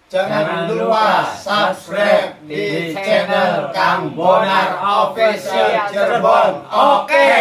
Jangan lupa subscribe di channel Kang Bonar Official Cirebon. Oke.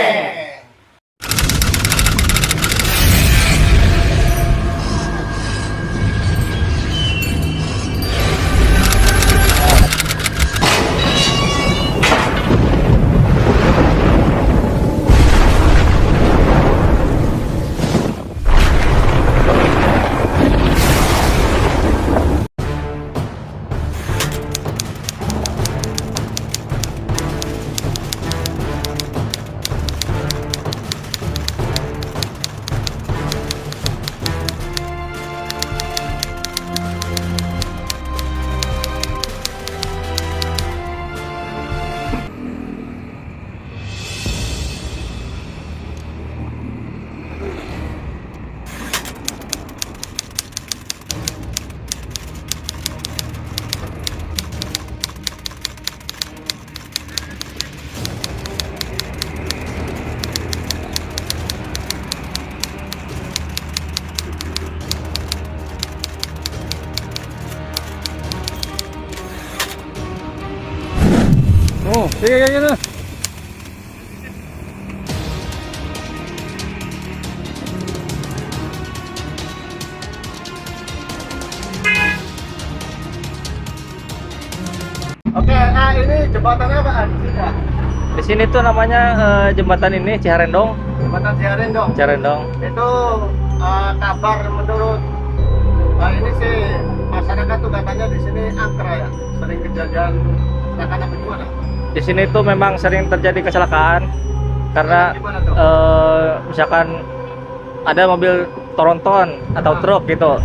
Oh, sige kayak gitu. Oke, nah ini jembatannya apaan? Di sini tuh namanya jembatan ini Ciharendong. Jembatan Ciharendong. Ciharendong. Itu kabar menurut ini sih masyarakat tuh katanya di sini angker ya, sering kejadian kecelakaan apa gimana? Di sini tuh memang sering terjadi kecelakaan karena Gimana tuh? misalkan ada mobil tronton atau truk gitu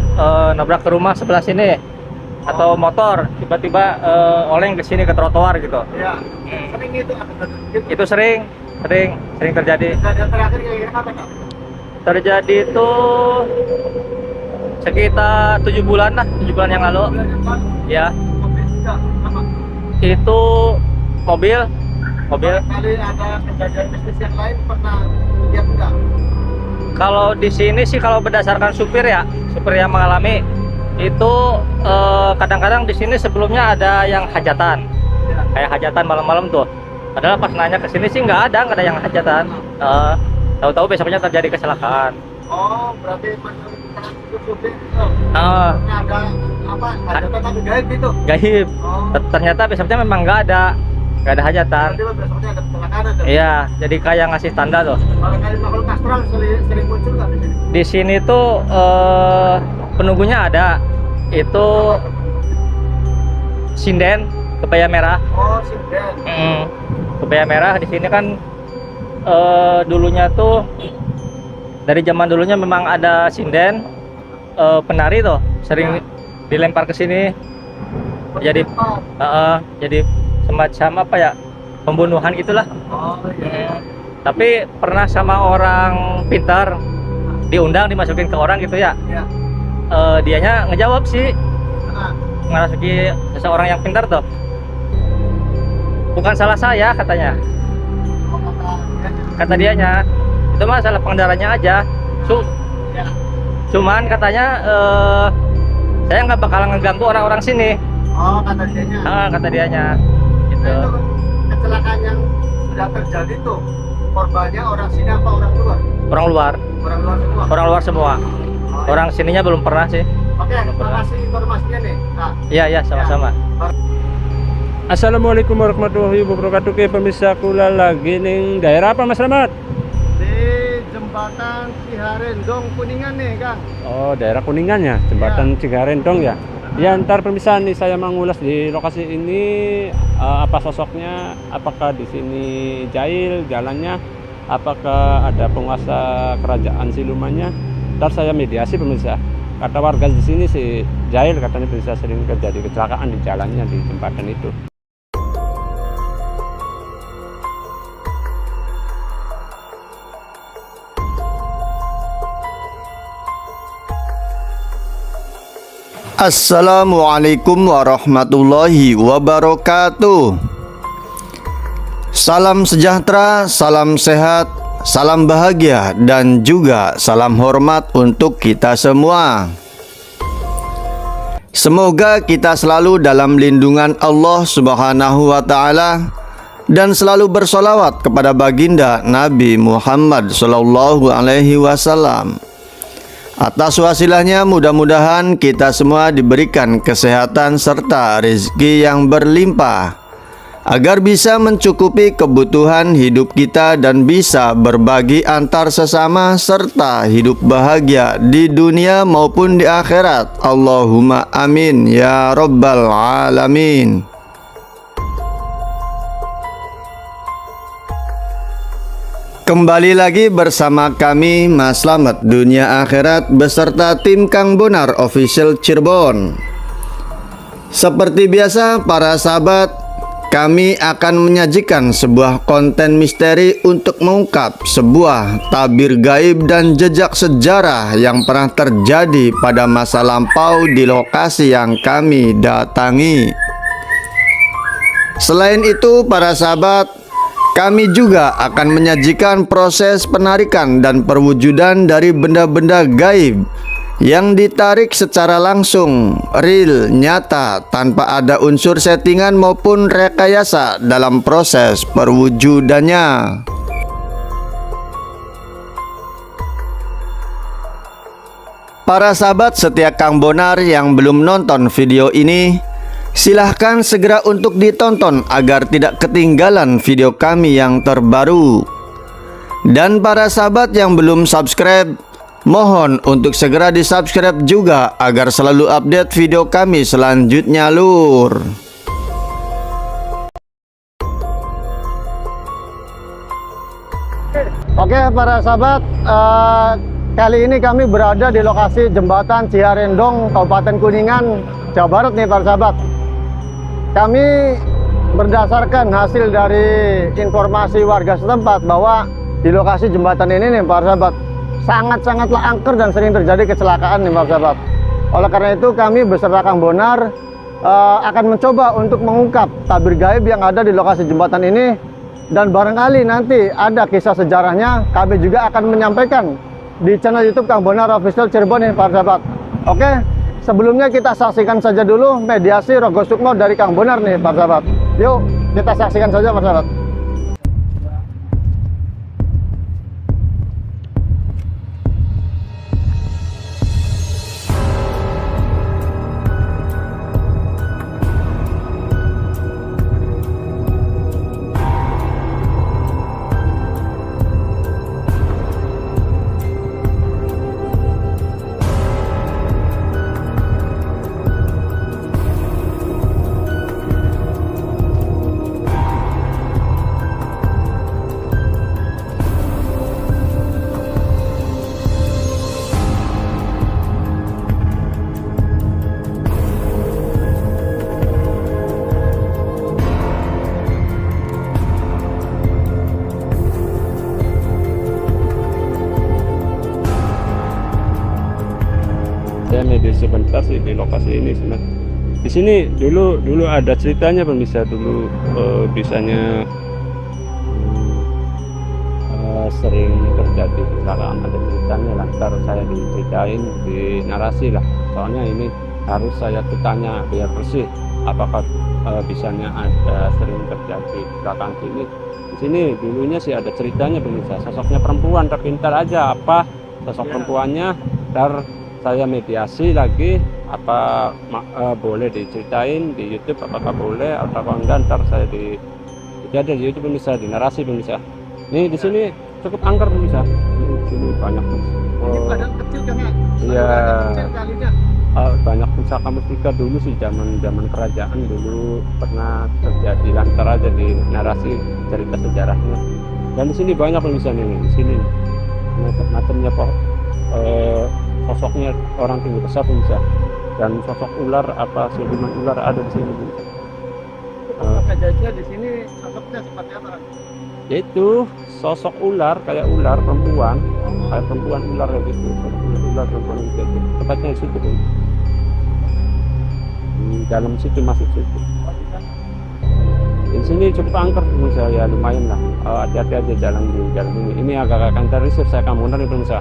nabrak ke rumah sebelah sini atau motor tiba-tiba oleng ke sini ke trotoar gitu. Iya, sering itu gitu. Itu sering terjadi. Kejadian terakhir kira-kira apa Kak? Terjadi itu sekitar 7 bulan yang lalu. Bulan yang lalu, Ya, mobil juga sama. itu mobil Kali ada kejadian bisnis yang lain pernah lihat enggak? kalau di sini sih kalau berdasarkan supir yang mengalami itu kadang-kadang di sini sebelumnya ada yang hajatan, Ya. kayak hajatan malam-malam tuh. Padahal pas nanya ke sini sih nggak ada yang hajatan. Tahu-tahu besoknya terjadi kecelakaan. Oh, berarti menurut supir itu Ah, ada apa? Hajatan tapi gaib gitu. gaib. Oh, Ternyata besoknya memang nggak ada hajatan. berarti besoknya ada kecelakaan aja. Iya, jadi kayak ngasih tanda tuh. Kalau kali makhluk astral sering muncul nggak di sini? Di sini tuh penunggunya ada. Itu sinden kebaya merah. Oh, sinden. Kebaya merah di sini kan dulunya tuh dari zaman dulunya memang ada sinden penari tuh sering dilempar ke sini jadi jadi semacam apa ya, pembunuhan gitulah. Oh iya. Tapi pernah sama orang pintar diundang dimasukin ke orang gitu ya. Iya. Dianya ngejawab sih, Nah, ngerasuki seseorang yang pintar tuh. Bukan salah saya katanya. oh, Kata dianya itu mah salah pengendaranya aja. ya. Cuman katanya saya nggak bakalan ngeganggu orang-orang sini. Oh, kata dianya. Kata dianya Nah, gitu. itu kecelakaan yang sudah terjadi tuh korbannya orang sini apa orang luar? Orang luar semua. Oh, Orang sininya belum pernah sih. Oke, makasih informasinya nih. Nah, Iya sama-sama. Assalamualaikum warahmatullahi wabarakatuh. Oke pemirsa, kula lagi ning daerah apa Mas Rahmat? di jembatan Ciharendong Kuningan nih, Kang. Oh, daerah Kuningan ya, jembatan Ciharendong ya. Ya, ntar pemirsa nih saya mengulas di lokasi ini apa sosoknya, apakah di sini jahil jalannya, apakah ada penguasa kerajaan silumannya. Ntar saya mediasi pemirsa. Kata warga di sini sih jahil, katanya bisa sering terjadi kecelakaan di jalannya di jembatan itu. Assalamualaikum warahmatullahi wabarakatuh. Salam sejahtera, salam sehat, salam bahagia, dan juga salam hormat untuk kita semua. Semoga kita selalu dalam lindungan Allah Subhanahu wa Ta'ala dan selalu bersolawat kepada baginda Nabi Muhammad Sallallahu Alaihi Wasallam. Atas wasilahnya mudah-mudahan kita semua diberikan kesehatan serta rezeki yang berlimpah, agar bisa mencukupi kebutuhan hidup kita dan bisa berbagi antar sesama serta hidup bahagia di dunia maupun di akhirat. Allahumma amin ya rabbal alamin. Kembali lagi bersama kami Mas Slamet Dunia Akhirat beserta tim Kang Bonar Official Cirebon. Seperti biasa para sahabat, kami akan menyajikan sebuah konten misteri untuk mengungkap sebuah tabir gaib dan jejak sejarah yang pernah terjadi pada masa lampau di lokasi yang kami datangi. Selain itu para sahabat, kami juga akan menyajikan proses penarikan dan perwujudan dari benda-benda gaib yang ditarik secara langsung, real, nyata, tanpa ada unsur settingan maupun rekayasa dalam proses perwujudannya. Para sahabat setia Kang Bonar yang belum nonton video ini, silahkan segera untuk ditonton agar tidak ketinggalan video kami yang terbaru. Dan para sahabat yang belum subscribe, mohon untuk segera di-subscribe juga agar selalu update video kami selanjutnya lur. Oke para sahabat, kali ini kami berada di lokasi jembatan Ciharendong, Kabupaten Kuningan, Jawa Barat nih para sahabat. Kami berdasarkan hasil dari informasi warga setempat bahwa di lokasi jembatan ini nih para sahabat, sangat-sangatlah angker dan sering terjadi kecelakaan nih para sahabat. Oleh karena itu kami beserta Kang Bonar akan mencoba untuk mengungkap tabir gaib yang ada di lokasi jembatan ini, dan barangkali nanti ada kisah sejarahnya kami juga akan menyampaikan di channel YouTube Kang Bonar Official Cirebon nih para sahabat. Oke, sebelumnya kita saksikan saja dulu mediasi Rogo Sukmo dari Kang Bonar nih para sahabat. Yuk kita saksikan saja para sahabat. Saya meditasi sebentar sih di lokasi ini sebenarnya. Di sini dulu ada ceritanya pemirsa, dulu bisanya sering terjadi kecelakaan, ada ceritanya lah. Ntar saya diceritain, di narasi lah. Soalnya ini harus saya bertanya biar bersih. Apakah bisanya ada sering terjadi kecelakaan sini? Di sini dulunya sih ada ceritanya pemirsa. Sosoknya perempuan, terpintar aja apa sosok perempuannya. Ntar saya mediasi lagi, apa boleh diceritain di YouTube, apakah boleh atau enggak, ntar saya di YouTube pemirsa, di narasi pemirsa. Nih di sini cukup angker pemirsa. Di sini banyak Kecil kan ya? Iya. Kecil kalinya. Banyak pusaka mustika dulu sih, zaman kerajaan dulu pernah terjadi. Lantar aja di narasi cerita sejarahnya. Dan di sini banyak pemirsa nih, di sini macamnya sosoknya orang tinggi besar pemirsa, dan sosok ular apa siluman ular ada di sini pemirsa. Kejadian di sini sosoknya seperti apa? Yaitu sosok ular, kayak ular perempuan, kayak perempuan ular kayak gitu, ular perempuan gitu. Tepatnya di situ pemirsa. Di dalam situ, masuk situ. Di sini cukup angker pemirsa, ya lumayan lah. Hati-hati aja jalan ini. Ini agak akan terisir saya kamu nih pemirsa.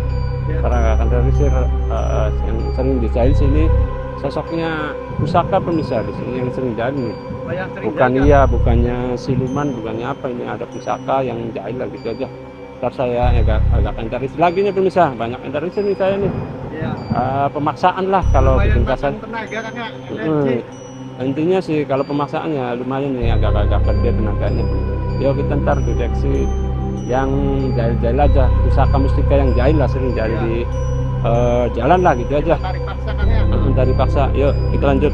Karena akan terisir yang sering dijahil sini sosoknya pusaka pemirsa di sini yang sering jadi nih. Oh, yang sering Bukan jaga. iya, bukannya siluman, bukannya apa, ini ada pusaka yang jahil lah gitu aja. Ntar saya agak interest lagi nih pemirsa, banyak interest nih saya nih. Iya. Pemaksaan lah kalau bikin kasar. tenaga kan ya, energi. Intinya sih kalau pemaksaannya lumayan nih, agak-agak gede tenaganya. Yuk kita ntar deteksi yang jahil-jahil aja, pusaka mustika yang jahil lah, sering jahil Iya. di jalan lah gitu aja. Tarik paksa kan ya. Dari paksa, yuk kita lanjut.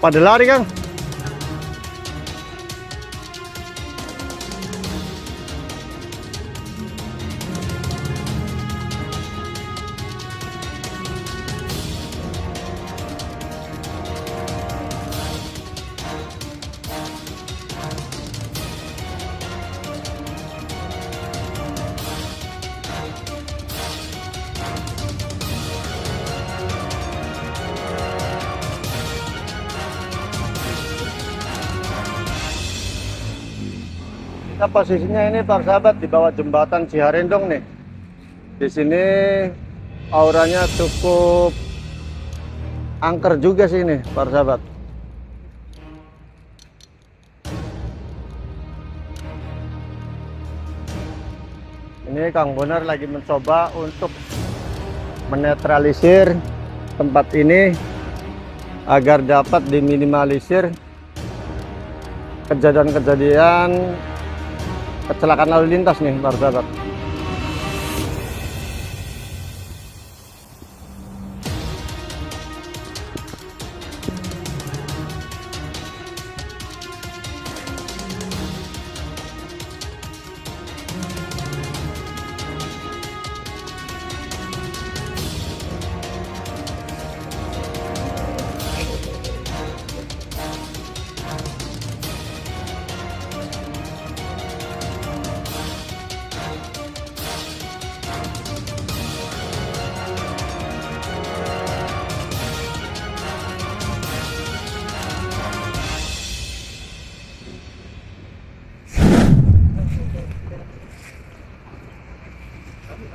Pada lari Kang. Kita posisinya ini para sahabat di bawah jembatan Ciharendong nih. Di sini auranya cukup angker juga sih ini para sahabat. Ini Kang Bonar lagi mencoba untuk menetralisir tempat ini agar dapat diminimalisir kejadian-kejadian kecelakaan lalu lintas nih para sahabat.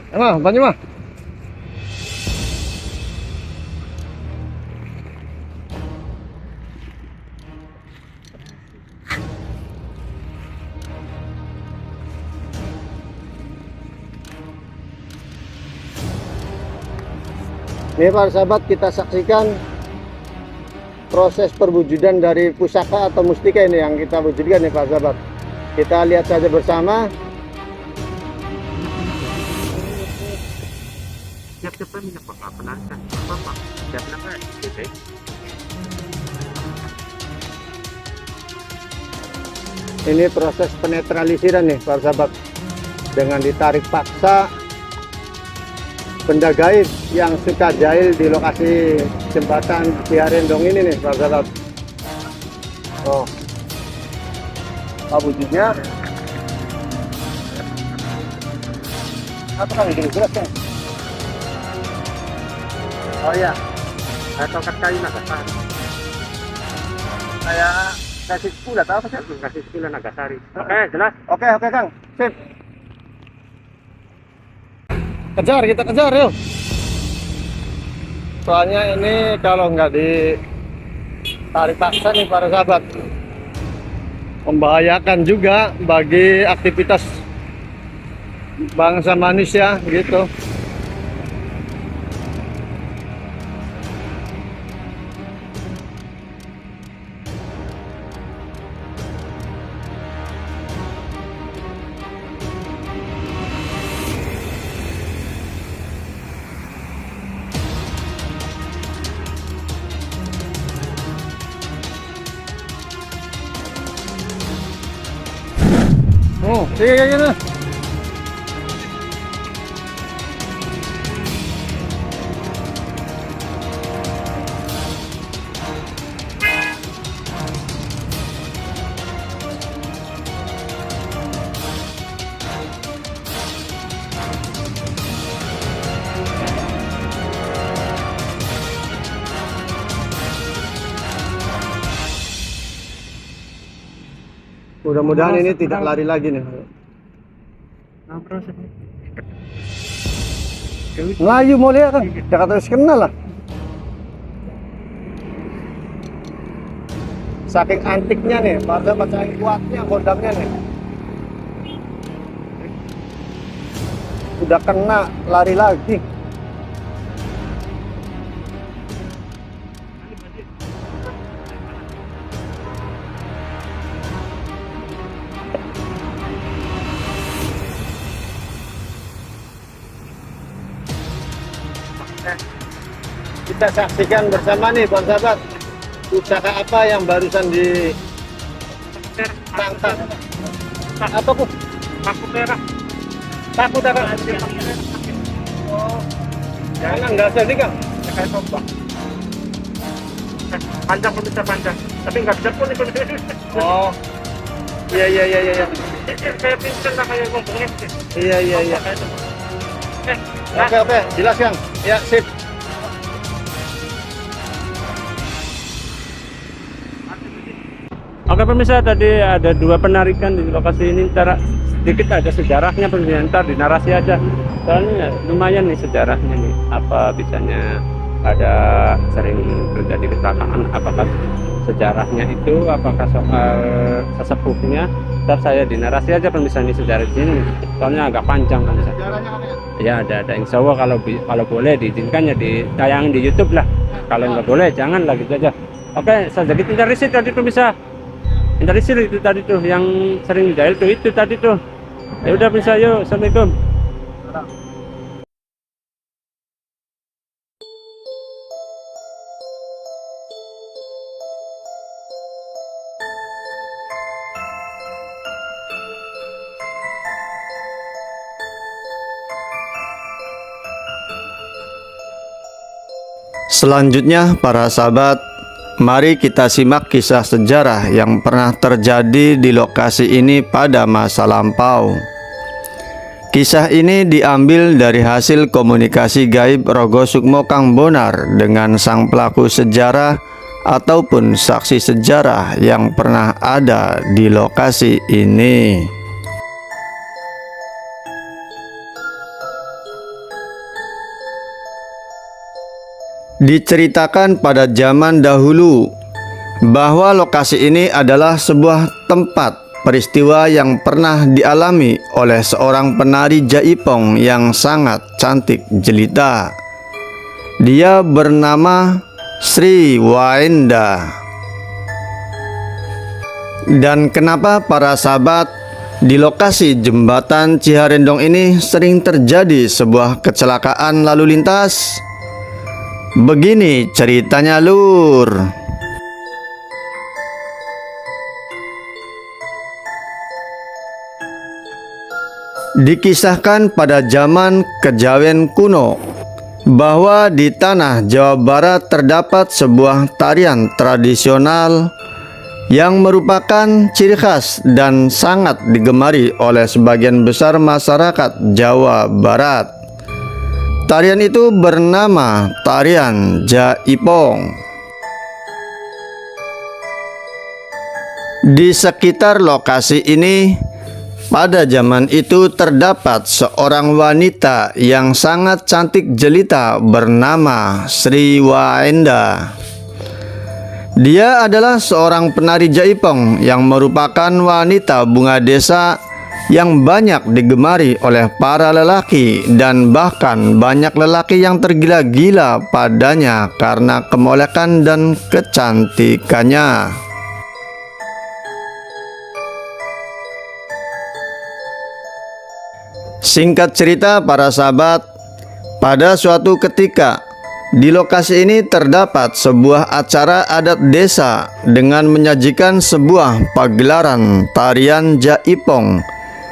Emang, banyak mah. Ini para sahabat, kita saksikan proses perwujudan dari pusaka atau mustika ini yang kita wujudkan nih para sahabat. Kita lihat saja bersama. Ini proses penetralisiran nih para sahabat, dengan ditarik paksa benda gaib yang suka jahil di lokasi jembatan Ciharendong ini nih para sahabat. Oh, wujudnya apa kan ini jelas kan? Oh iya, tongkat kayu Nagasari. Kayak kasih kuda atau apa sih? Kasih sekilan Nagasari. Oke, jelas. Oke Kang, sip. Kejar, kita kejar yuk. Soalnya ini kalau nggak ditarik paksa nih para sahabat, membahayakan juga bagi aktivitas bangsa manusia gitu. Oh, sige kayak gitu. Mudah-mudahan ini tidak lari lagi nih. Melayu mau lihat kan? Jakarta harus kenal lah. Saking antiknya nih, pada saking kuatnya kodamnya nih. Udah kena lari lagi. Kita saksikan bersama nih, Bang Sahabat, usaha apa yang barusan ditangkap. Apa Bu? Paku merah. Paku darah. Oh, jangan nggak ada nih Kang. Kayak tombak. Panjang pun bisa panjang, tapi nggak bisa pun itu. Oh, iya. Kayak pincel lah kayak ngomongnya. Iya. Oke, jelas Kang. Ya, sip. Oke pemirsa, tadi ada 2 penarikan di lokasi ini. Ntar sedikit ada sejarahnya pemirsa, ntar di narasi aja. Soalnya lumayan nih sejarahnya nih. Apa bisanya ada sering terjadi kecelakaan, apakah sejarahnya itu, apakah soal sesepuhnya. Ntar saya di narasi aja pemirsa, ini sejarah di sini. Soalnya agak panjang pemirsa. Ya ada insya Allah kalau boleh diizinkan ya ditayangin di YouTube lah. Kalau nggak boleh jangan lah gitu aja. Oke, saya jadi dari situ tadi pemirsa. Dari sini itu tadi tuh yang sering jahil tuh itu tadi tuh. Ya udah bisa, yuk. Assalamualaikum. Selanjutnya para sahabat, mari kita simak kisah sejarah yang pernah terjadi di lokasi ini pada masa lampau. Kisah ini diambil dari hasil komunikasi gaib Rogo Sukmo Kang Bonar dengan sang pelaku sejarah ataupun saksi sejarah yang pernah ada di lokasi ini. Diceritakan pada zaman dahulu bahwa lokasi ini adalah sebuah tempat peristiwa yang pernah dialami oleh seorang penari jaipong yang sangat cantik jelita. Dia bernama Sri Waenda. Dan kenapa para sahabat, di lokasi jembatan Ciharendong ini sering terjadi sebuah kecelakaan lalu lintas? Begini ceritanya lur. Dikisahkan pada zaman kejawen kuno bahwa di tanah Jawa Barat terdapat sebuah tarian tradisional yang merupakan ciri khas dan sangat digemari oleh sebagian besar masyarakat Jawa Barat. Tarian itu bernama tarian jaipong. Di sekitar lokasi ini pada zaman itu terdapat seorang wanita yang sangat cantik jelita bernama Sri Waenda. Dia adalah seorang penari jaipong yang merupakan wanita bunga desa yang banyak digemari oleh para lelaki, dan bahkan banyak lelaki yang tergila-gila padanya karena kemolekan dan kecantikannya. Singkat cerita para sahabat, pada suatu ketika di lokasi ini terdapat sebuah acara adat desa dengan menyajikan sebuah pagelaran tarian jaipong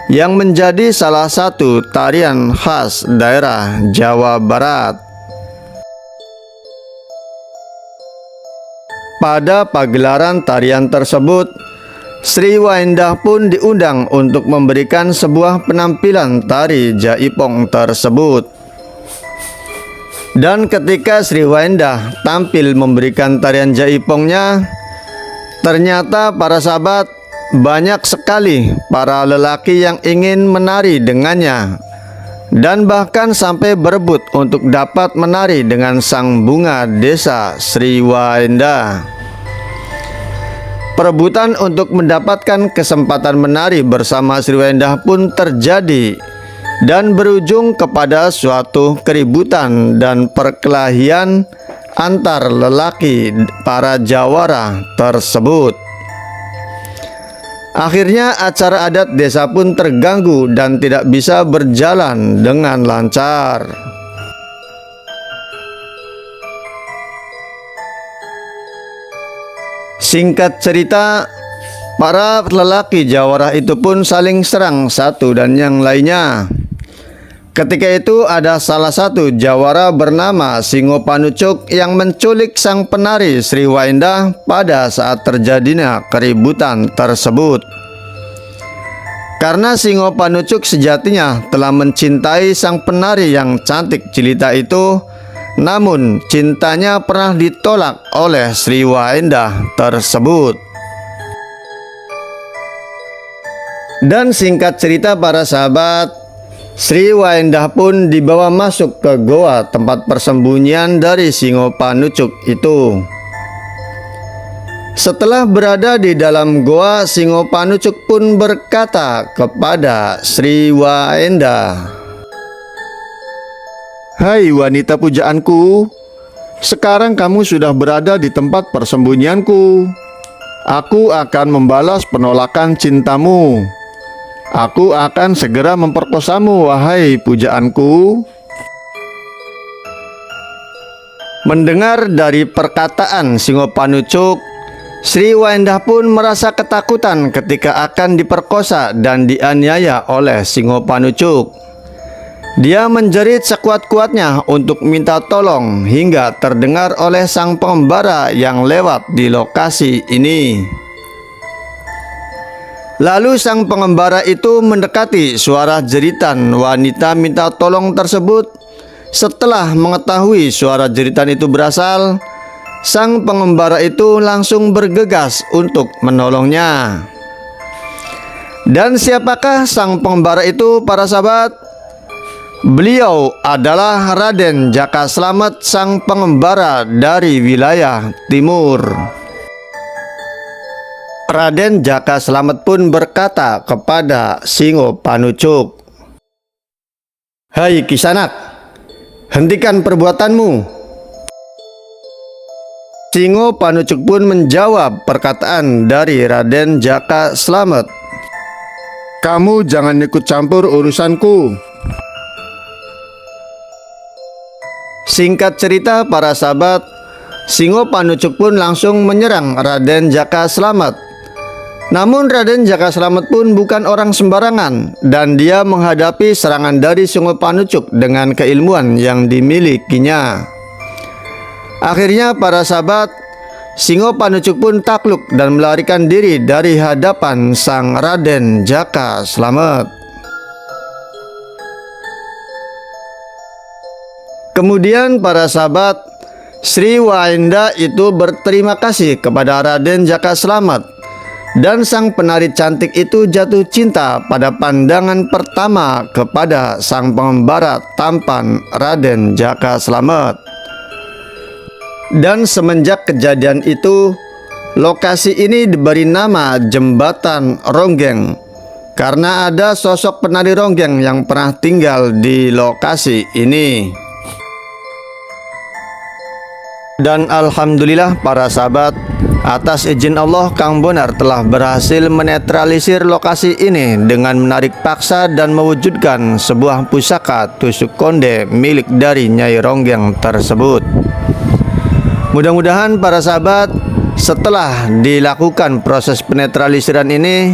yang menjadi salah satu tarian khas daerah Jawa Barat. Pada pagelaran tarian tersebut, Sri Waenda pun diundang untuk memberikan sebuah penampilan tari jaipong tersebut. Dan ketika Sri Waenda tampil memberikan tarian jaipongnya, ternyata para sahabat, banyak sekali para lelaki yang ingin menari dengannya, dan bahkan sampai berebut untuk dapat menari dengan sang bunga desa Sri Waenda. Perebutan untuk mendapatkan kesempatan menari bersama Sri Waenda pun terjadi dan berujung kepada suatu keributan dan perkelahian antar lelaki para jawara tersebut. Akhirnya acara adat desa pun terganggu dan tidak bisa berjalan dengan lancar. Singkat cerita, para lelaki jawara itu pun saling serang satu dan yang lainnya. Ketika itu ada salah satu jawara bernama Singo Panucuk yang menculik sang penari Sri Waenda pada saat terjadinya keributan tersebut. Karena Singo Panucuk sejatinya telah mencintai sang penari yang cantik jelita itu, namun cintanya pernah ditolak oleh Sri Waenda tersebut. Dan singkat cerita para sahabat, Sri Waenda pun dibawa masuk ke goa tempat persembunyian dari Singo Panucuk itu. Setelah berada di dalam goa, Singo Panucuk pun berkata kepada Sri Waenda, "Hai wanita pujaanku, sekarang kamu sudah berada di tempat persembunyianku. Aku akan membalas penolakan cintamu. Aku akan segera memperkosamu, wahai pujaanku." Mendengar dari perkataan Singo Panucuk, Sri Waenda pun merasa ketakutan ketika akan diperkosa dan dianiaya oleh Singo Panucuk. Dia menjerit sekuat-kuatnya untuk minta tolong hingga terdengar oleh sang pengembara yang lewat di lokasi ini. Lalu sang pengembara itu mendekati suara jeritan wanita minta tolong tersebut. Setelah mengetahui suara jeritan itu berasal, sang pengembara itu langsung bergegas untuk menolongnya. Dan siapakah sang pengembara itu para sahabat? Beliau adalah Raden Jaka Slamet, sang pengembara dari wilayah timur. Raden Jaka Slamet pun berkata kepada Singo Panucuk, "Hai Kisanak, hentikan perbuatanmu." Singo Panucuk pun menjawab perkataan dari Raden Jaka Slamet, "Kamu jangan ikut campur urusanku." Singkat cerita para sahabat, Singo Panucuk pun langsung menyerang Raden Jaka Slamet. Namun Raden Jaka Slamet pun bukan orang sembarangan, dan dia menghadapi serangan dari Singo Panucuk dengan keilmuan yang dimilikinya. Akhirnya para sahabat, Singo Panucuk pun takluk dan melarikan diri dari hadapan sang Raden Jaka Slamet. Kemudian para sahabat, Sri Waenda itu berterima kasih kepada Raden Jaka Slamet, dan sang penari cantik itu jatuh cinta pada pandangan pertama kepada sang pengembara tampan Raden Jaka Slamet. Dan semenjak kejadian itu, lokasi ini diberi nama Jembatan Ronggeng, karena ada sosok penari ronggeng yang pernah tinggal di lokasi ini. Dan alhamdulillah para sahabat, atas izin Allah, Kang Bonar telah berhasil menetralisir lokasi ini dengan menarik paksa dan mewujudkan sebuah pusaka tusuk konde milik dari Nyai Ronggeng tersebut. Mudah-mudahan para sahabat, setelah dilakukan proses penetralisiran ini,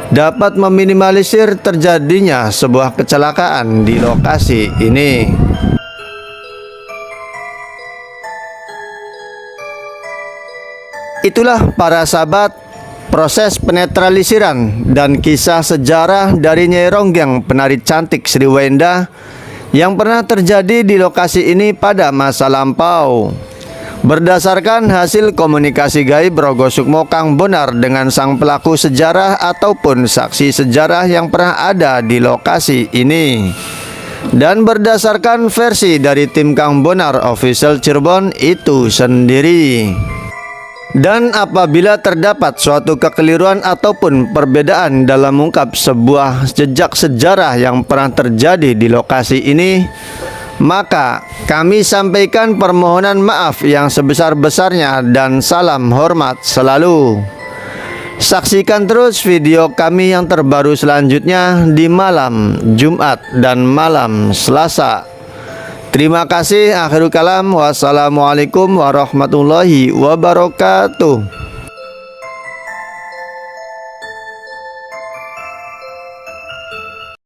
dapat meminimalisir terjadinya sebuah kecelakaan di lokasi ini. Itulah para sahabat proses penetralisiran dan kisah sejarah dari Nyai Ronggeng, penari cantik Sri Waenda, yang pernah terjadi di lokasi ini pada masa lampau. Berdasarkan hasil komunikasi gaib Rogo Sukmo Kang Bonar dengan sang pelaku sejarah ataupun saksi sejarah yang pernah ada di lokasi ini, dan berdasarkan versi dari tim Kang Bonar Official Cirebon itu sendiri. Dan apabila terdapat suatu kekeliruan ataupun perbedaan dalam mengungkap sebuah jejak sejarah yang pernah terjadi di lokasi ini, maka kami sampaikan permohonan maaf yang sebesar-besarnya dan salam hormat selalu. Saksikan terus video kami yang terbaru selanjutnya di malam Jumat dan malam Selasa. Terima kasih. Akhirul kalam. Wassalamualaikum warahmatullahi wabarakatuh.